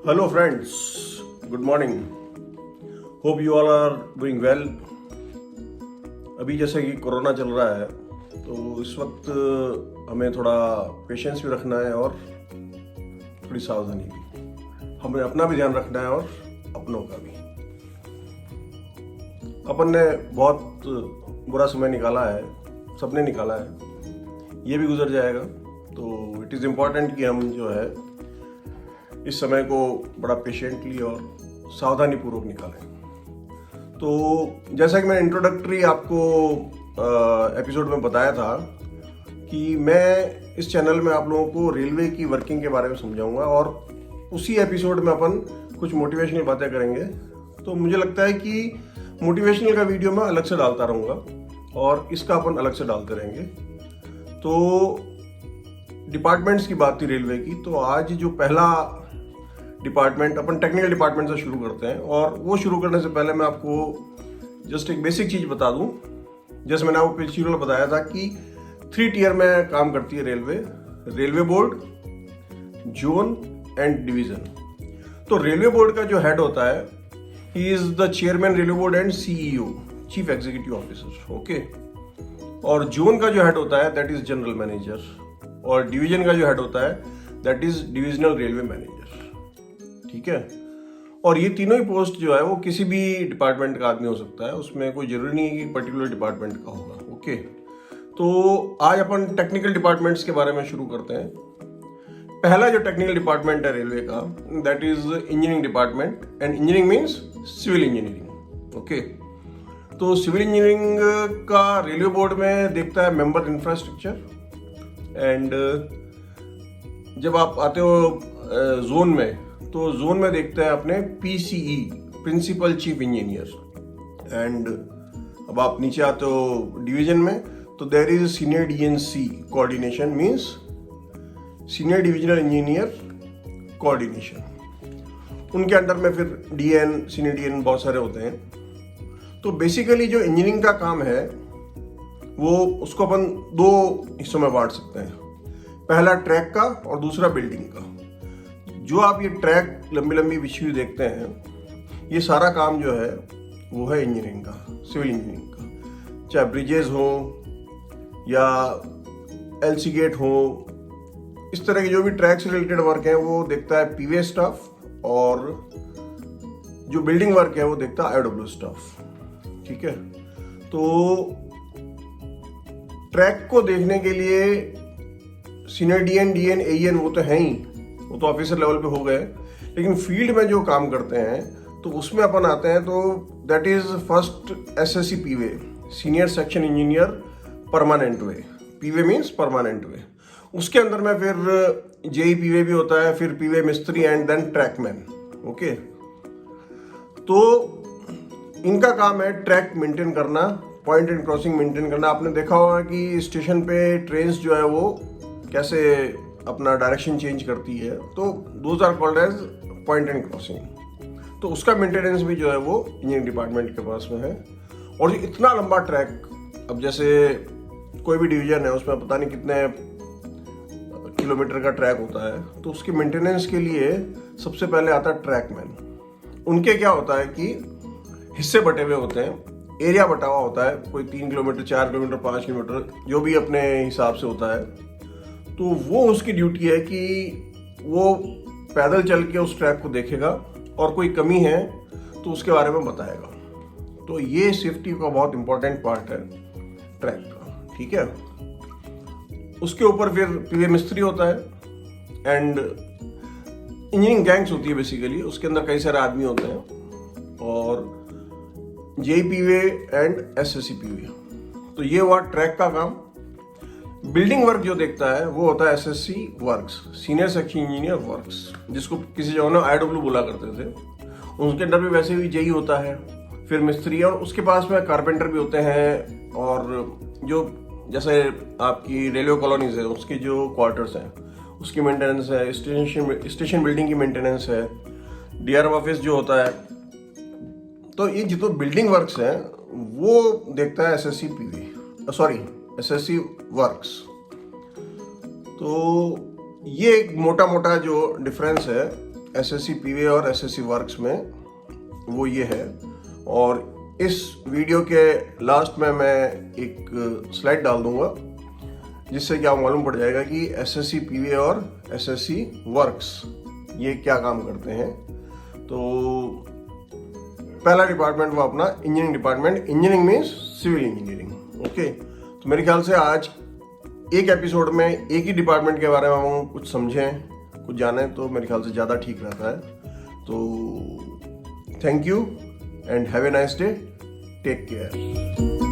Hello friends, good morning. Hope you all are doing well. अभी जैसे कि corona चल रहा है तो इस वक्त हमें थोड़ा पेशेंस भी रखना है और थोड़ी सावधानी भी। हमें अपना भी ध्यान रखना है और अपनों का भी। अपन ने बहुत बुरा समय निकाला है, सबने निकाला है, ये भी गुजर जाएगा। तो इट इज़ इम्पॉर्टेंट कि हम जो है इस समय को बड़ा पेशेंटली और सावधानी पूर्वक निकालें। तो जैसा कि मैंने इंट्रोडक्टरी आपको एपिसोड में बताया था कि मैं इस चैनल में आप लोगों को रेलवे की वर्किंग के बारे में समझाऊंगा और उसी एपिसोड में अपन कुछ मोटिवेशनल बातें करेंगे। तो मुझे लगता है कि मोटिवेशनल का वीडियो मैं अलग से डालता रहूँगा और इसका अपन अलग से डालते रहेंगे। तो डिपार्टमेंट्स की बात थी रेलवे की, तो आज जो पहला डिपार्टमेंट अपन टेक्निकल डिपार्टमेंट से शुरू करते हैं। और वो शुरू करने से पहले मैं आपको जस्ट एक बेसिक चीज़ बता दूं। जैसे मैंने आपको पिछली बार बताया था कि 3 टियर में काम करती है railway board, zone and division. तो रेलवे बोर्ड का जो हेड होता है he is the chairman railway board and CEO, chief executive officer. Okay. और जोन का जो हेड होता है दैट इज जनरल मैनेजर, और डिवीजन का जो हेड होता है that is divisional railway manager. ठीक है। और ये तीनों ही पोस्ट जो है वो किसी भी डिपार्टमेंट का आदमी हो सकता है, उसमें कोई जरूरी नहीं है कि पर्टिकुलर डिपार्टमेंट का होगा। ओके। तो आज अपन टेक्निकल डिपार्टमेंट्स के बारे में शुरू करते हैं। पहला जो टेक्निकल डिपार्टमेंट है रेलवे का that is engineering department, and engineering means civil engineering. Okay. तो सिविल इंजीनियरिंग का रेलवे बोर्ड में देखता है मेंबर इंफ्रास्ट्रक्चर, एंड जब आप आते हो जोन में तो जोन में देखते हैं अपने PCE, principal chief engineer. And अब आप नीचे आते हो डिवीजन में तो there is senior DNC coordination, means senior divisional engineer coordination. उनके अंडर में फिर डीएन, सीनियर डीएन बहुत सारे होते हैं। तो बेसिकली जो इंजीनियरिंग का काम है वो उसको अपन 2 हिस्सों में बांट सकते हैं। पहला ट्रैक का और दूसरा बिल्डिंग का। जो आप ये ट्रैक लंबी लंबी बिछी हुई देखते हैं, ये सारा काम जो है वो है इंजीनियरिंग का, सिविल इंजीनियरिंग का। चाहे ब्रिजेज हो या एलसी गेट हो, इस तरह के जो भी ट्रैक से रिलेटेड वर्क है वो देखता है पीवे स्टाफ, और जो बिल्डिंग वर्क है वो देखता है आईडब्ल्यू स्टाफ। ठीक है। तो ट्रैक को देखने के लिए सीनियर डीएन, एईएन वो तो है ही, वो तो ऑफिसर लेवल पे हो गए। लेकिन फील्ड में जो काम करते हैं तो उसमें अपन आते हैं तो that is first SSE P way, senior section engineer permanent way. P way means permanent way. उसके अंदर में फिर जेई पीवे भी होता है, फिर पीवे मिस्त्री एंड देन ट्रैकमैन। ओके। तो इनका काम है ट्रैक मेंटेन करना, पॉइंट एंड क्रॉसिंग मेंटेन करना। आपने देखा होगा कि स्टेशन पे ट्रेन्स जो है वो कैसे अपना डायरेक्शन चेंज करती है, तो those are called as point and crossing. तो उसका मेंटेनेंस भी जो है वो इंजीनियरिंग डिपार्टमेंट के पास में है। और जो इतना लंबा ट्रैक, अब जैसे कोई भी डिवीजन है उसमें पता नहीं कितने किलोमीटर का ट्रैक होता है, तो उसके मेंटेनेंस के लिए सबसे पहले आता है ट्रैकमैन। उनके क्या होता है कि हिस्से बटे हुए होते हैं, एरिया बटा हुआ होता है, कोई 3 किलोमीटर, 4 किलोमीटर, 5 किलोमीटर, जो भी अपने हिसाब से होता है। तो वो उसकी ड्यूटी है कि वो पैदल चल के उस ट्रैक को देखेगा और कोई कमी है तो उसके बारे में बताएगा। तो ये सेफ्टी का बहुत इंपॉर्टेंट पार्ट है ट्रैक का। ठीक है। उसके ऊपर फिर पीवे मिस्त्री होता है, एंड इंजीनियरिंग गैंग्स होती है बेसिकली, उसके अंदर कई सारे आदमी होते हैं, और जेई पीवे एंड एसएससी पीवे। तो ये हुआ ट्रैक का काम। बिल्डिंग वर्क जो देखता है वो होता है SSC works, senior section engineer works, जिसको किसी जगह ने आईडब्ल्यू बोला करते थे। उनके अंदर भी वैसे भी जेई होता है, फिर मिस्त्री, और उसके पास में कारपेंटर भी होते हैं। और जो जैसे आपकी रेलवे कॉलोनीज है उसके जो क्वार्टर्स हैं उसकी मेंटेनेंस है, स्टेशन बिल्डिंग की मेंटेनेंस है, डीआरएम ऑफिस जो होता है। तो ये जितने बिल्डिंग वर्क्स हैं वो देखता है SSC PV, sorry SSC works. तो ये एक मोटा मोटा जो डिफरेंस है एसएससी पीवे और एसएससी वर्क्स में वो ये है। और इस वीडियो के लास्ट में मैं एक स्लाइड डाल दूंगा जिससे क्या मालूम पड़ जाएगा कि एसएससी पीवे और एसएससी वर्क्स ये क्या काम करते हैं। तो पहला डिपार्टमेंट वो अपना engineering department, engineering means civil engineering. Okay, तो मेरे ख्याल से आज एक एपिसोड में एक ही डिपार्टमेंट के बारे में हम कुछ समझें, कुछ जानें, तो मेरे ख्याल से ज़्यादा ठीक रहता है। तो thank you and have a nice day, take care.